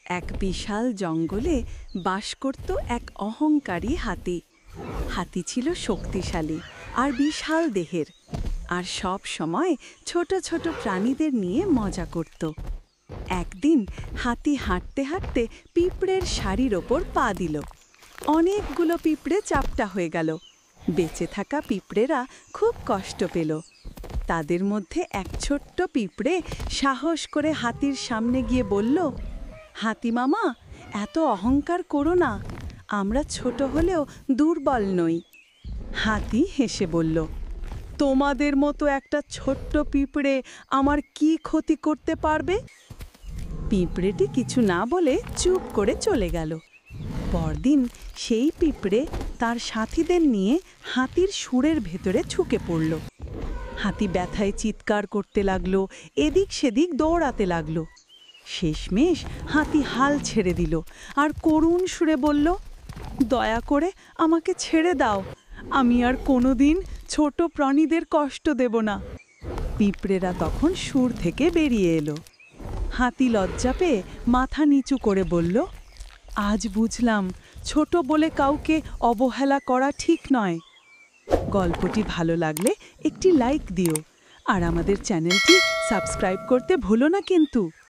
এক বিশাল জঙ্গলে বাস করত এক অহংকারী হাতি। হাতি ছিল শক্তিশালী আর বিশাল দেহের, আর সব সময় ছোট ছোট প্রাণীদের নিয়ে মজা করত। একদিন হাতি হাঁটতে হাঁটতে পিঁপড়ের শাড়ির ওপর পা দিল। অনেকগুলো পিঁপড়ে চাপটা হয়ে গেল। বেঁচে থাকা পিঁপড়েরা খুব কষ্ট পেল। তাদের মধ্যে এক ছোট্ট পিঁপড়ে সাহস করে হাতির সামনে গিয়ে বলল, হাতি মামা, এত অহংকার করো না, আমরা ছোট হলেও দুর্বল নই। হাতি হেসে বলল, তোমাদের মতো একটা ছোট্ট পিঁপড়ে আমার কি ক্ষতি করতে পারবে? পিঁপড়েটি কিছু না বলে চুপ করে চলে গেল। পরদিন সেই পিঁপড়ে তার সাথীদের নিয়ে হাতির সুরের ভেতরে ঢুকে পড়ল। হাতি ব্যথায় চিৎকার করতে লাগলো, এদিক সেদিক দৌড়াতে লাগলো। শেষমেশ হাতি হাল ছেড়ে দিল আর করুণ সুরে বলল, দয়া করে আমাকে ছেড়ে দাও, আমি আর কোনোদিন ছোট প্রাণীদের কষ্ট দেব না। পিঁপড়েরা তখন সুর থেকে বেরিয়ে এলো। হাতি লজ্জা পেয়ে মাথা নিচু করে বলল, আজ বুঝলাম ছোট বলে কাউকে অবহেলা করা ঠিক নয়। গল্পটি ভালো লাগলে একটি লাইক দিও আর আমাদের চ্যানেলটি সাবস্ক্রাইব করতে ভুলো না কিন্তু।